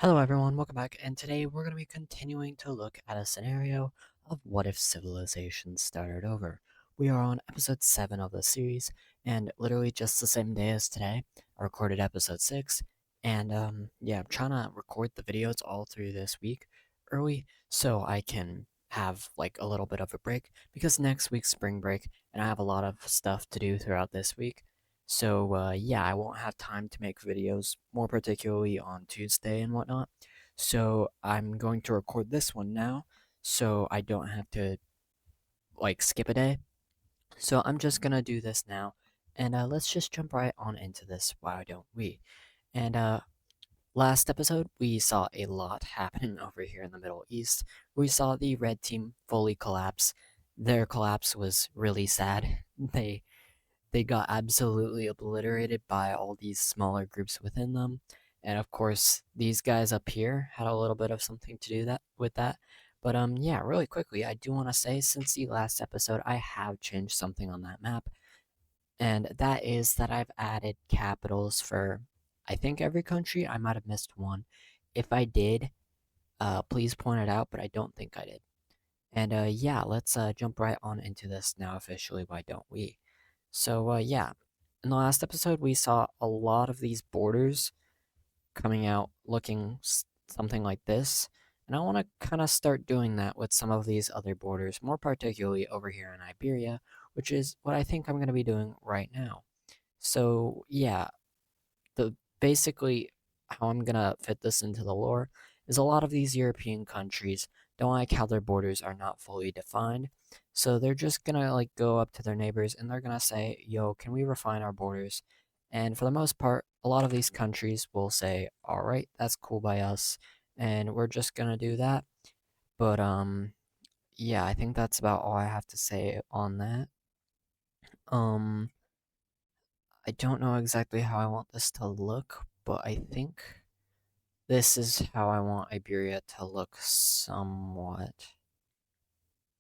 Hello everyone, welcome back, and today we're going to be continuing to look at a scenario of what if civilization started over. We are on episode 7 of the series, and literally just the same day as today, I recorded episode 6, and yeah, I'm trying to record the videos all through this week early so I can have like a little bit of a break, because next week's spring break, and I have a lot of stuff to do throughout this week. So, yeah, I won't have time to make videos, more particularly on Tuesday and whatnot. So, I'm going to record this one now, so I don't have to, like, skip a day. So, I'm just gonna do this now, and let's just jump right on into this. Why don't we? And, last episode, we saw a lot happening over here in the Middle East. We saw the red team fully collapse. Their collapse was really sad. They got absolutely obliterated by all these smaller groups within them. And of course, these guys up here had a little bit of something to do that with that. But yeah, really quickly, I do want to say since the last episode, I have changed something on that map, and that is that I've added capitals for I think every country. I might have missed one. If I did, please point it out, but I don't think I did. And yeah, let's jump right on into this now officially. Why don't we? So, yeah, in the last episode, we saw a lot of these borders coming out looking something like this. And I want to kind of start doing that with some of these other borders, more particularly over here in Iberia, which is what I think I'm going to be doing right now. So, yeah, the basically how I'm gonna fit this into the lore is a lot of these European countries don't like how their borders are not fully defined. So they're just gonna like go up to their neighbors and they're gonna say, "Yo, can we refine our borders?" And for the most part, a lot of these countries will say, "All right, that's cool by us," and we're just gonna do that. But yeah, I think that's about all I have to say on that. Um, I don't know exactly how I want this to look, but I think this is how I want Iberia to look somewhat.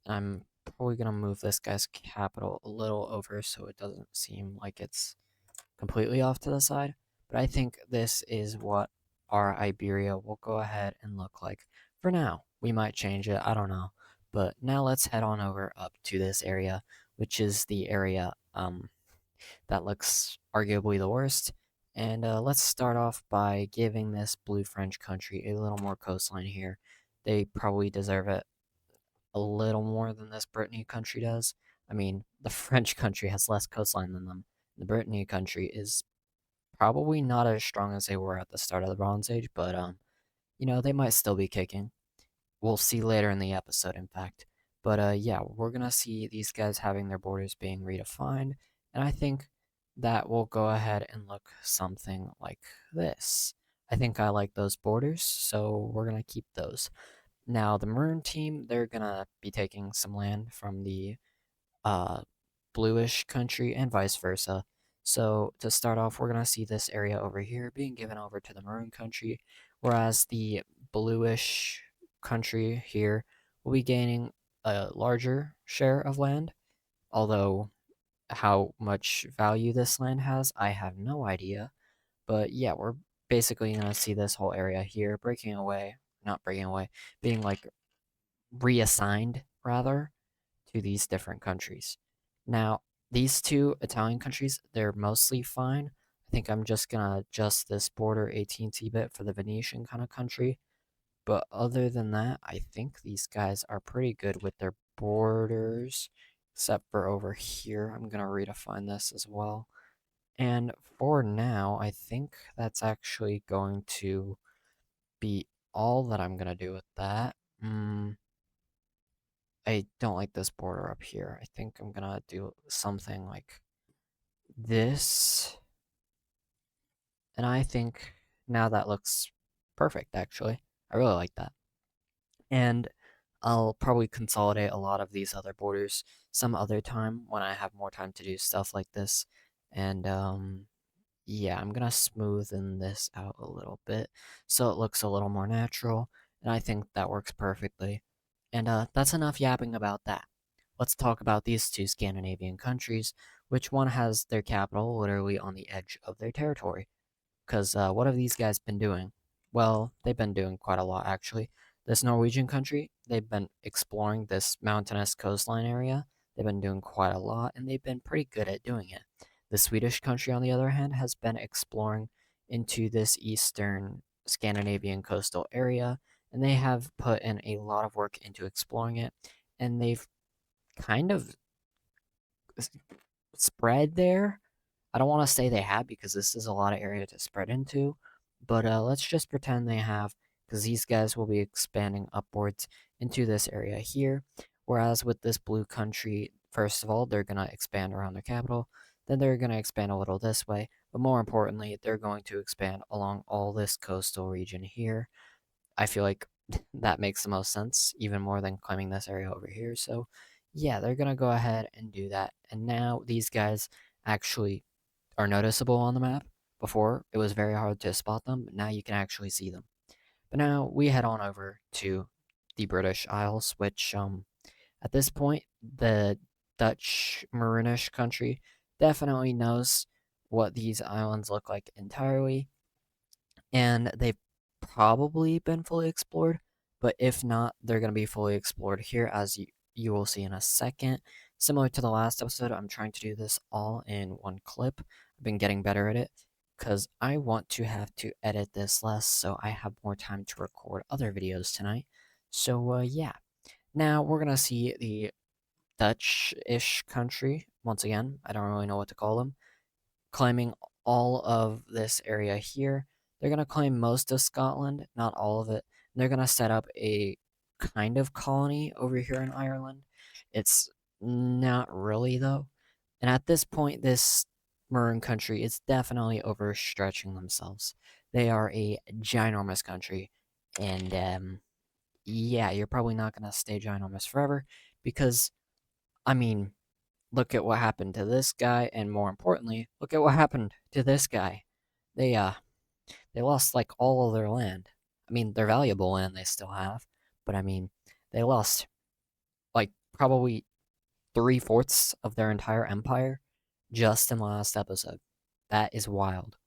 I'm probably going to move this guy's capital a little over so it doesn't seem like it's completely off to the side. But I think this is what our Iberia will go ahead and look like. For now, we might change it, I don't know. But now let's head on over up to this area, which is the area that looks arguably the worst. And let's start off by giving this blue French country a little more coastline here. They probably deserve it a little more than this Brittany country does. I mean, the French country has less coastline than them. The Brittany country is probably not as strong as they were at the start of the Bronze Age, but they might still be kicking. We'll see later in the episode, in fact. But yeah, we're gonna see these guys having their borders being redefined, and I think that will go ahead and look something like this. I think I like those borders, so we're gonna keep those. Now, the Maroon team, they're gonna be taking some land from the uh, bluish country and vice versa. So to start off, we're gonna see this area over here being given over to the maroon country, whereas the bluish country here will be gaining a larger share of land. Although how much value this land has, I have no idea. But yeah, we're basically gonna see this whole area here breaking away, not breaking away, being like reassigned rather to these different countries. Now, these two Italian countries, they're mostly fine. I think I'm just gonna adjust this border 18t bit for the Venetian kind of country. But other than that, I think these guys are pretty good with their borders, except for over here. I'm gonna redefine this as well. And for now, I think that's actually going to be all that I'm gonna do with that. I don't like this border up here. I think I'm gonna do something like this. And I think now that looks perfect, actually. I really like that. And I'll probably consolidate a lot of these other borders some other time when I have more time to do stuff like this. And yeah, I'm gonna smoothen this out a little bit so it looks a little more natural. And I think that works perfectly. And that's enough yapping about that. Let's talk about these two Scandinavian countries, which one has their capital literally on the edge of their territory. Because what have these guys been doing? Well, they've been doing quite a lot actually. This Norwegian country, they've been exploring this mountainous coastline area. They've been doing quite a lot and they've been pretty good at doing it. The Swedish country, on the other hand, has been exploring into this eastern Scandinavian coastal area and they have put in a lot of work into exploring it and they've kind of spread there. I don't want to say they have because this is a lot of area to spread into, but let's just pretend they have because these guys will be expanding upwards into this area here. Whereas with this blue country, first of all, they're going to expand around their capital, then they're going to expand a little this way, but more importantly, they're going to expand along all this coastal region here. I feel like that makes the most sense, even more than claiming this area over here. So, yeah, they're going to go ahead and do that. And now these guys actually are noticeable on the map. Before, it was very hard to spot them, but now you can actually see them. But now we head on over to the British Isles, which, at this point, the Dutch Marinish country definitely knows what these islands look like entirely, and they've probably been fully explored, but if not, they're going to be fully explored here, as you will see in a second. Similar to the last episode, I'm trying to do this all in one clip. I've been getting better at it because I want to have to edit this less so I have more time to record other videos tonight. So, yeah. Now we're going to see the Dutch-ish country. Once again, I don't really know what to call them, claiming all of this area here. They're going to claim most of Scotland, not all of it. They're going to set up a kind of colony over here in Ireland. It's not really, though. And at this point, this Maroon country is definitely overstretching themselves. They are a ginormous country. And yeah, you're probably not going to stay ginormous forever because, I mean, look at what happened to this guy, and more importantly, look at what happened to this guy. They they lost like all of their land. I mean, their valuable land they still have, but I mean, they lost like probably 3/4 of their entire empire just in the last episode. That is wild.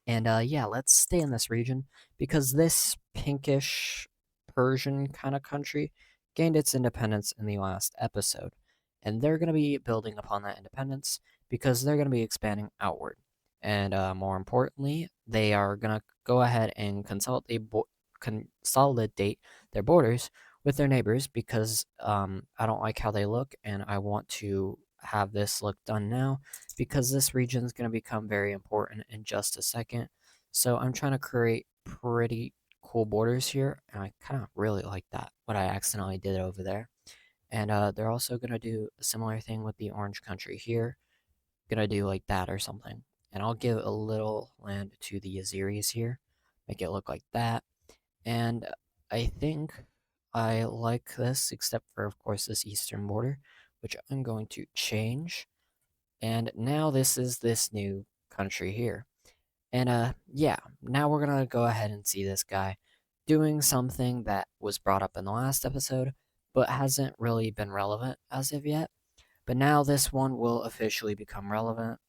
And yeah, let's stay in this region because this pinkish Persian kind of country gained its independence in the last episode. And they're going to be building upon that independence because they're going to be expanding outward. And more importantly, they are going to go ahead and consolidate their borders with their neighbors because I don't like how they look and I want to have this look done now because this region is going to become very important in just a second. So I'm trying to create pretty cool borders here, and I kind of really like that, what I accidentally did over there. And they're also going to do a similar thing with the orange country here. Gonna do like that or something. And I'll give a little land to the Azeris here, make it look like that. And I think I like this, except for, of course, this eastern border, which I'm going to change. And now this is this new country here. And yeah, now we're gonna go ahead and see this guy doing something that was brought up in the last episode, but hasn't really been relevant as of yet. But now this one will officially become relevant,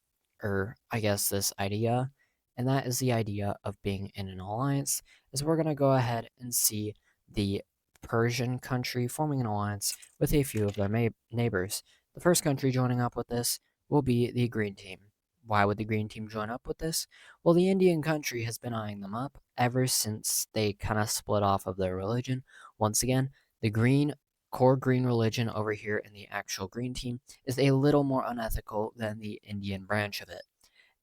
or I guess this idea, and that is the idea of being in an alliance, is we're gonna go ahead and see the Persian country forming an alliance with a few of their neighbors. The first country joining up with this will be the Green Team. Why would the Green Team join up with this? Well, the Indian country has been eyeing them up ever since they kind of split off of their religion. Once again, the core green religion over here in the actual Green Team is a little more unethical than the Indian branch of it.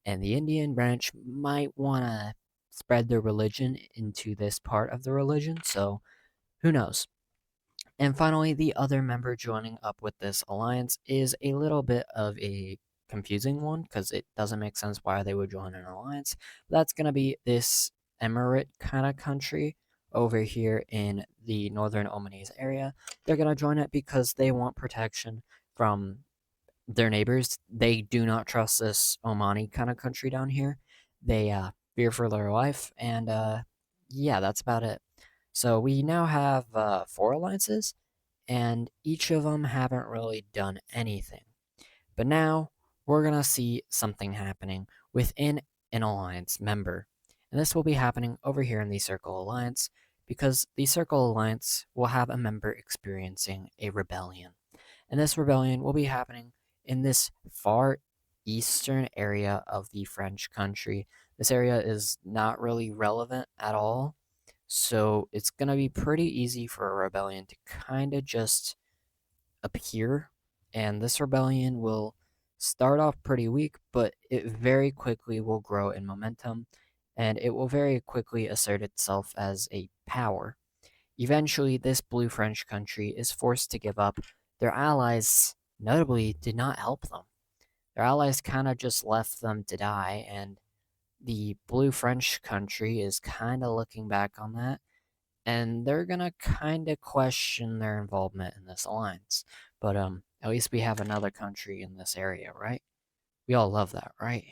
And the Indian branch might want to spread their religion into this part of the religion, so who knows? And finally, the other member joining up with this alliance is a little bit of a confusing one because it doesn't make sense why they would join an alliance. That's going to be this emirate kind of country over here in the northern Omanese area. They're going to join it because they want protection from their neighbors. They do not trust this Omani kind of country down here. They fear for their life, and yeah, that's about it. So we now have 4 alliances, and each of them haven't really done anything. But now we're gonna see something happening within an alliance member, And this will be happening over here in the Circle Alliance because the Circle Alliance will have a member experiencing a rebellion. And this rebellion will be happening in this far eastern area of the French country. This area is not really relevant at all, so it's going to be pretty easy for a rebellion to kind of just appear. And this rebellion will start off pretty weak, but it very quickly will grow in momentum and it will very quickly assert itself as a power. Eventually, this blue French country is forced to give up. Their allies, notably, did not help them. Their allies kind of just left them to die, and the blue French country is kind of looking back on that, and they're gonna kind of question their involvement in this alliance. But at least we have another country in this area, right? We all love that, right?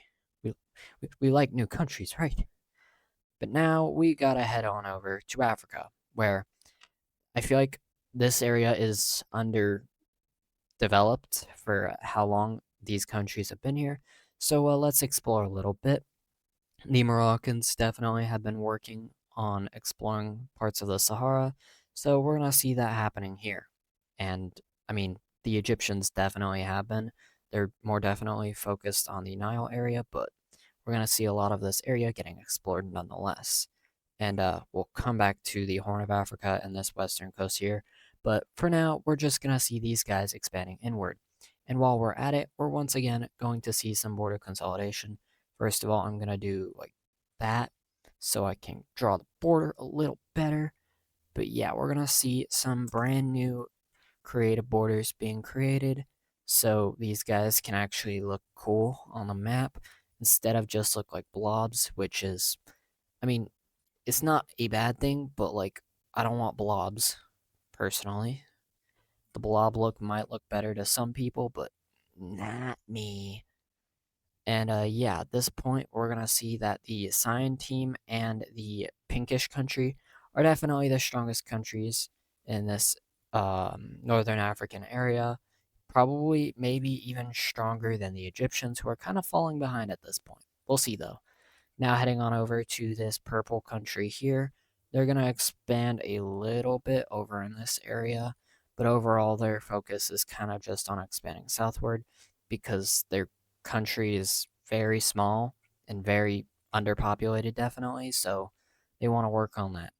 We like new countries, right? But now we gotta head on over to Africa, where I feel like this area is underdeveloped for how long these countries have been here. So let's explore a little bit. The Moroccans definitely have been working on exploring parts of the Sahara, so we're gonna see that happening here. And I mean, the Egyptians definitely have been. They're more definitely focused on the Nile area, but we're gonna see a lot of this area getting explored nonetheless. And we'll come back to the Horn of Africa and this western coast here. But for now, we're just gonna see these guys expanding inward. And while we're at it, we're once again going to see some border consolidation. First of all, I'm going to do like that so I can draw the border a little better. But yeah, we're going to see some brand new creative borders being created so these guys can actually look cool on the map instead of just look like blobs, which is, I mean, it's not a bad thing, but like, I don't want blobs personally. The blob look might look better to some people, but not me. And yeah, at this point, we're going to see that the Cyan team and the Pinkish country are definitely the strongest countries in this Northern African area. Probably, maybe even stronger than the Egyptians, who are kind of falling behind at this point. We'll see, though. Now, heading on over to this purple country here, they're going to expand a little bit over in this area, but overall, their focus is kind of just on expanding southward because their country is very small and very underpopulated, definitely, so they want to work on that.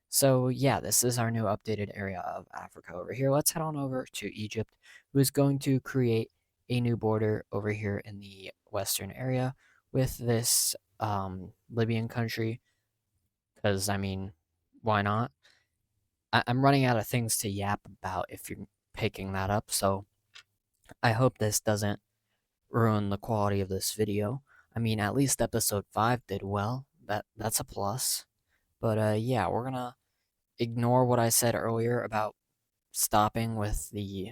So, yeah, this is our new updated area of Africa over here. Let's head on over to Egypt, who is going to create a new border over here in the western area with this Libyan country. Because, I mean, why not? I'm running out of things to yap about if you're picking that up, so I hope this doesn't ruin the quality of this video. I mean, at least episode 5 did well. That's a plus. But yeah, we're gonna ignore what I said earlier about stopping with the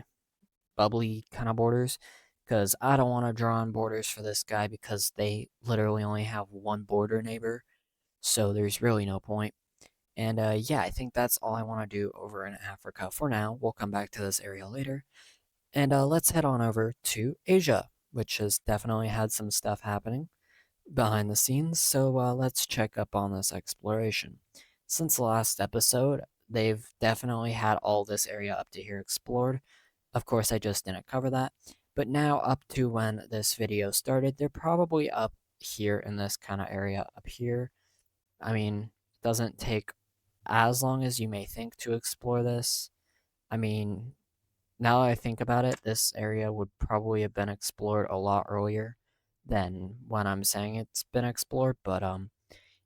bubbly kind of borders because I don't want to draw on borders for this guy because they literally only have one border neighbor, so there's really no point. And yeah, I think that's all I want to do over in Africa for now. We'll come back to this area later. And let's head on over to Asia, which has definitely had some stuff happening behind the scenes, so let's check up on this exploration. Since the last episode, they've definitely had all this area up to here explored. Of course, I just didn't cover that, but now up to when this video started, they're probably up here in this kind of area up here. I mean, it doesn't take as long as you may think to explore this. I mean, now that I think about it, this area would probably have been explored a lot earlier than when I'm saying it's been explored, but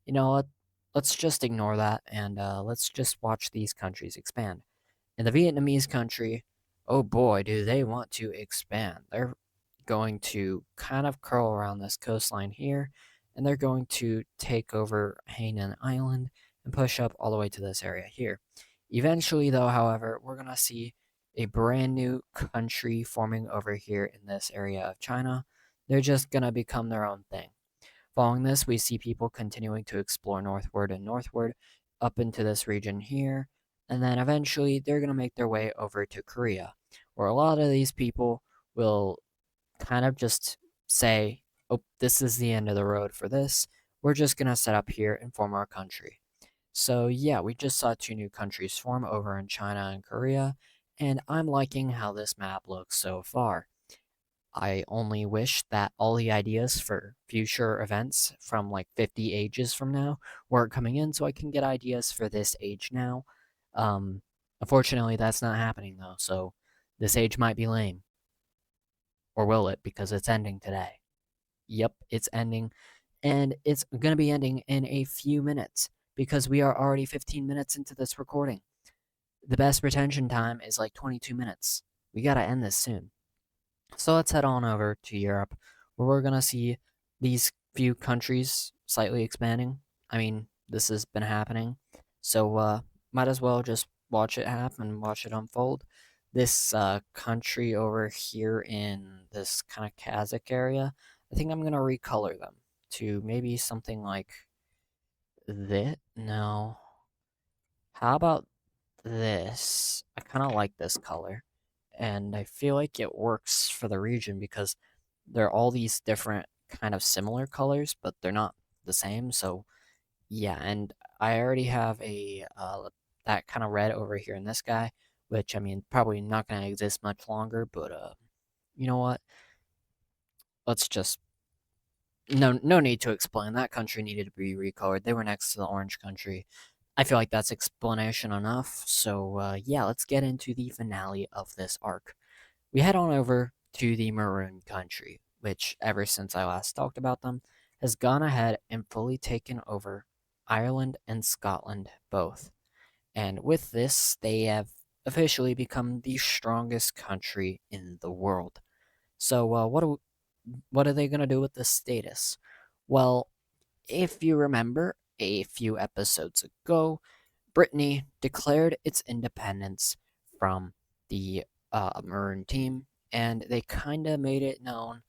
you know what? Let's just ignore that and let's just watch these countries expand. In the Vietnamese country, oh boy, do they want to expand. They're going to kind of curl around this coastline here, and they're going to take over Hainan Island and push up all the way to this area here. Eventually, though, however, we're going to see a brand new country forming over here in this area of China. They're just going to become their own thing. Following this, we see people continuing to explore northward and northward up into this region here, and then eventually they're going to make their way over to Korea, where a lot of these people will kind of just say, oh, this is the end of the road for this. we're just gonna set up here and form our country. So yeah, we just saw two new countries form over in China and Korea, and I'm liking how this map looks so far. I only wish that all the ideas for future events from like 50 ages from now weren't coming in so I can get ideas for this age now. Um, Unfortunately, that's not happening though, so this age might be lame. Or will it? Because it's ending today. Yep, it's ending, and it's gonna be ending in a few minutes because we are already 15 minutes into this recording. The best retention time is like 22 minutes. We gotta end this soon. So let's head on over to Europe, where we're gonna see these few countries slightly expanding. I mean, this has been happening, so might as well just watch it happen, watch it unfold. This country over here in this kind of Kazakh area, I think I'm gonna recolor them to maybe something like this. No, how about this? I kind of like this color, and I feel like it works for the region because they're all these different kind of similar colors, but they're not the same. So yeah, and I already have a that kind of red over here in this guy, which I mean probably not gonna exist much longer. But you know what? Let's just no need to explain. That country needed to be recolored. They were next to the orange country. I feel like that's explanation enough. So yeah, let's get into the finale of this arc. We head on over to the Maroon country, which, ever since I last talked about them, has gone ahead and fully taken over Ireland and Scotland both. And with this, they have officially become the strongest country in the world. So, what are they going to do with this status? Well, if you remember a few episodes ago, Brittany declared its independence from the Maroon team, and they kind of made it known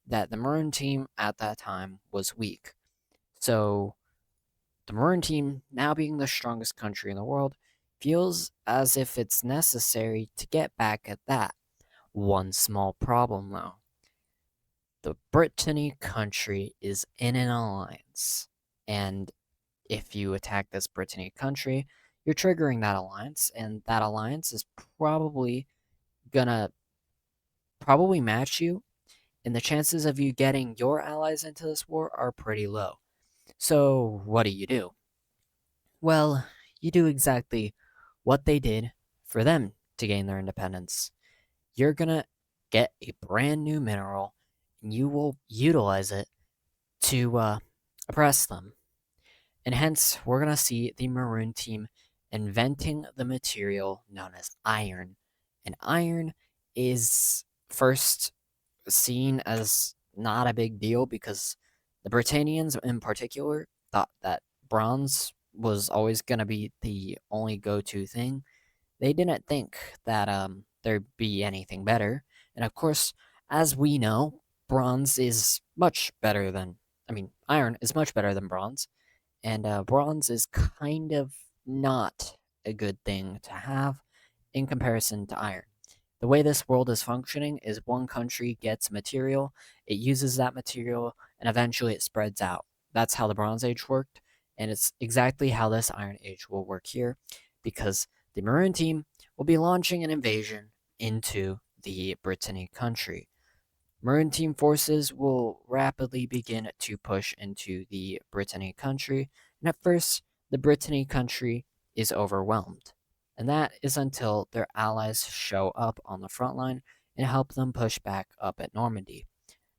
that the Maroon team at that time was weak. So, the Maroon team, now being the strongest country in the world, feels as if it's necessary to get back at that. One small problem, though: the Brittany country is in an alliance, and if you attack this Brittany country, you're triggering that alliance, and that alliance is gonna probably match you, and the chances of you getting your allies into this war are pretty low. So what do? Well, you do exactly what they did for them to gain their independence. You're gonna get a brand new mineral, and you will utilize it to oppress them. And hence, we're going to see the Maroon team inventing the material known as iron. And iron is first seen as not a big deal because the Britannians in particular thought that bronze was always going to be the only go to thing. They didn't think that there'd be anything better. And of course, as we know, bronze is much better than, I mean, iron is much better than bronze, and bronze is kind of not a good thing to have in comparison to iron. The way this world is functioning is one country gets material, it uses that material, and eventually it spreads out. That's how the Bronze Age worked, and it's exactly how this Iron Age will work here, because the Maroon team will be launching an invasion into the Brittany country. Maroon team forces will rapidly begin to push into the Brittany country, and at first, the Brittany country is overwhelmed. And that is until their allies show up on the front line and help them push back up at Normandy.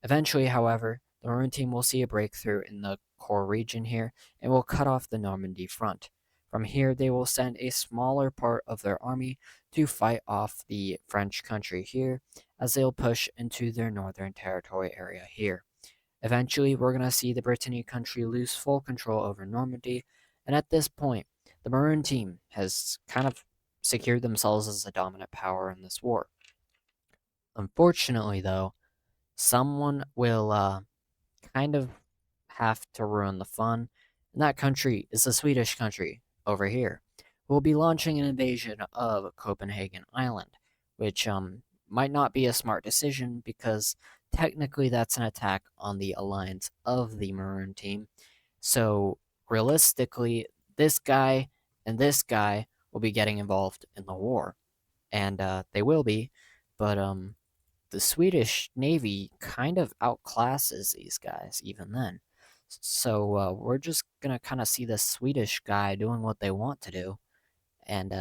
Eventually, however, the Maroon team will see a breakthrough in the core region here and will cut off the Normandy front. From here, they will send a smaller part of their army to fight off the French country here, as they'll push into their northern territory area here. Eventually, we're going to see the Brittany country lose full control over Normandy, and at this point, the Maroon team has kind of secured themselves as a dominant power in this war. Unfortunately, though, someone will kind of have to ruin the fun, and that country is the Swedish country over here. We'll be launching an invasion of Copenhagen Island, which might not be a smart decision because technically that's an attack on the alliance of the Maroon team, So realistically, this guy and this guy will be getting involved in the war, and they will be, but the Swedish Navy kind of outclasses these guys even then. So we're just gonna kind of see the Swedish guy doing what they want to do, and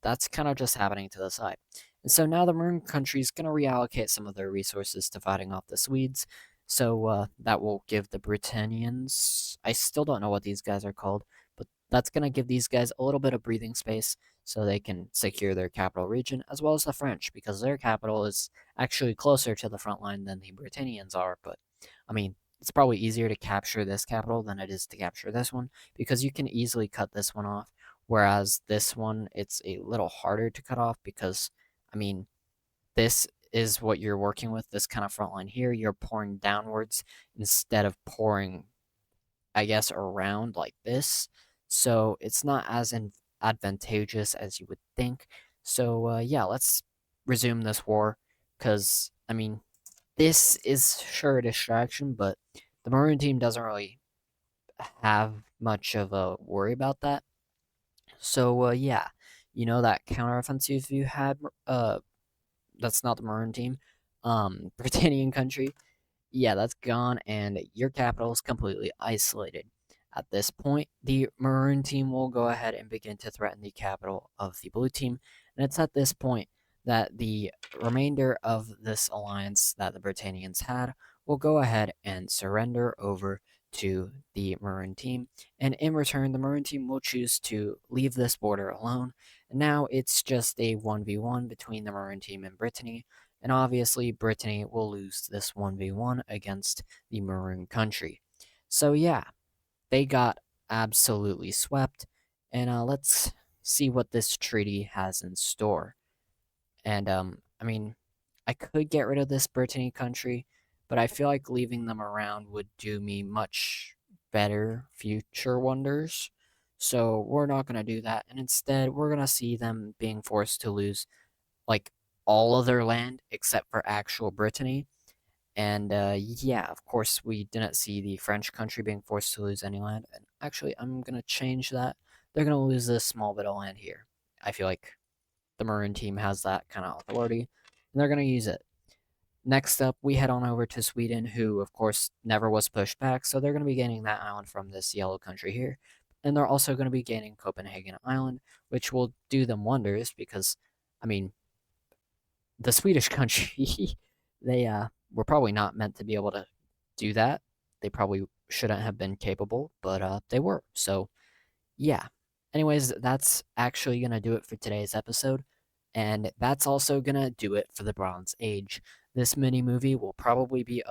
that's kind of just happening to the side. And so now the Maroon country is going to reallocate some of their resources to fighting off the Swedes. So that will give the Britannians, I still don't know what these guys are called, but that's going to give these guys a little bit of breathing space so they can secure their capital region, as well as the French, because their capital is actually closer to the front line than the Britannians are. But I mean, it's probably easier to capture this capital than it is to capture this one, because you can easily cut this one off. Whereas this one, it's a little harder to cut off because, I mean, this is what you're working with, this kind of front line here. You're pouring downwards instead of pouring, I guess, around like this. So it's not as advantageous as you would think. So, yeah, let's resume this war because, I mean, this is sure a distraction, but the Maroon team doesn't really have much of a worry about that. So yeah, you know that counteroffensive you had, that's not the Maroon team, Britannian country. Yeah, that's gone, and your capital is completely isolated. At this point, the Maroon team will go ahead and begin to threaten the capital of the Blue team, and it's at this point that the remainder of this alliance that the Britannians had will go ahead and surrender over to the Maroon team, and in return, the Maroon team will choose to leave this border alone. And now it's just a 1v1 between the Maroon team and Brittany, and obviously Brittany will lose this 1v1 against the Maroon country. So yeah, they got absolutely swept, and let's see what this treaty has in store. And I mean, I could get rid of this Brittany country, but I feel like leaving them around would do me much better future wonders. So we're not going to do that, and instead we're going to see them being forced to lose like all of their land except for actual Brittany. And yeah, of course, we didn't see the French country being forced to lose any land. And actually, I'm going to change that. They're going to lose this small bit of land here. I feel like the Maroon team has that kind of authority, and they're going to use it. Next up, we head on over to Sweden, who, of course, never was pushed back, so they're going to be gaining that island from this yellow country here. And they're also going to be gaining Copenhagen Island, which will do them wonders because, I mean, the Swedish country, they were probably not meant to be able to do that. They probably shouldn't have been capable, but they were. So yeah. Anyways, that's actually gonna do it for today's episode, and that's also gonna do it for the Bronze Age. This mini movie will probably be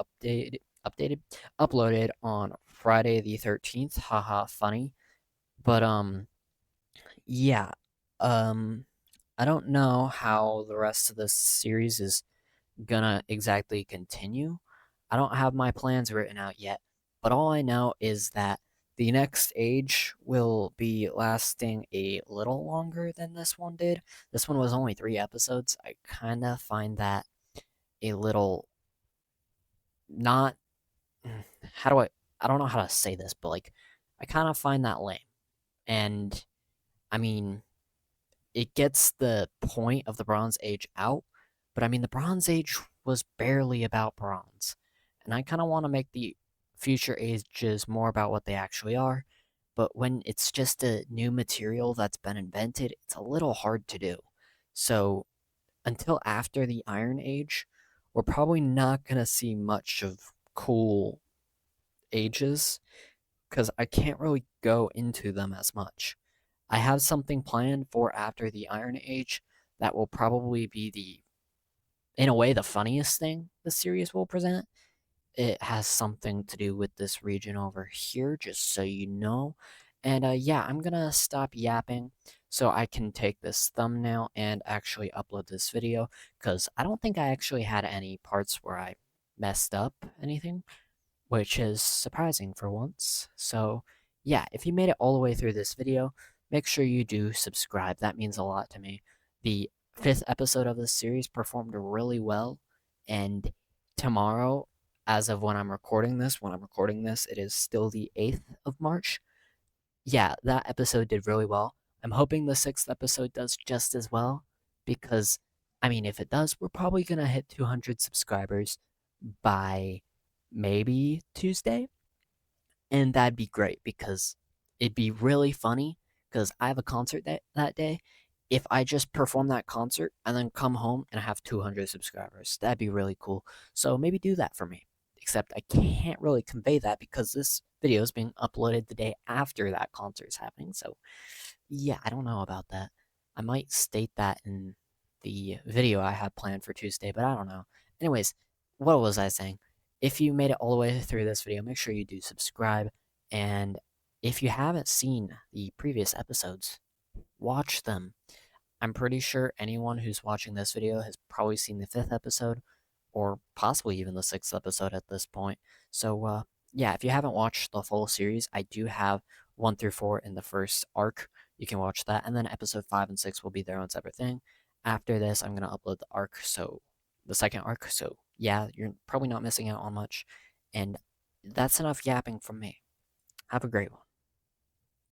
uploaded on Friday the 13th. Haha, funny. But yeah. Um, I don't know how the rest of this series is gonna exactly continue. I don't have my plans written out yet, but all I know is that the next age will be lasting a little longer than this one did. This one was only 3 episodes. I kind of find that a little not. How do I don't know how to say this, but like, I kind of find that lame. And I mean, it gets the point of the Bronze Age out, but I mean, the Bronze Age was barely about bronze. And I kind of want to make the future ages more about what they actually are. But when it's just a new material that's been invented, it's a little hard to do. So until after the Iron Age, we're probably not going to see much of cool ages because I can't really go into them as much. I have something planned for after the Iron Age that will probably be in a way, the funniest thing the series will present. It has something to do with this region over here, just so you know. And yeah, I'm gonna stop yapping so I can take this thumbnail and actually upload this video because I don't think I actually had any parts where I messed up anything, which is surprising for once. So, yeah, if you made it all the way through this video, make sure you do subscribe. That means a lot to me. The 5th episode of this series performed really well, and tomorrow as of when I'm recording this, it is still the 8th of March. Yeah, that episode did really well. I'm hoping the 6th episode does just as well because, I mean, if it does, we're probably going to hit 200 subscribers by maybe Tuesday. And that'd be great because it'd be really funny because I have a concert that day. If I just perform that concert and then come home and have 200 subscribers, that'd be really cool. So maybe do that for me. Except I can't really convey that because this video is being uploaded the day after that concert's happening. So yeah, I don't know about that. I might state that in the video I have planned for Tuesday, but I don't know. Anyways, what was I saying? If you made it all the way through this video, make sure you do subscribe. And if you haven't seen the previous episodes, watch them. I'm pretty sure anyone who's watching this video has probably seen the 5th episode, or possibly even the 6th episode at this point. So, yeah, if you haven't watched the full series, I do have 1 through 4 in the first arc. You can watch that, and then episode 5 and 6 will be their own separate thing. After this, I'm going to upload the arc, so the second arc. So, yeah, you're probably not missing out on much. And that's enough yapping from me. Have a great one.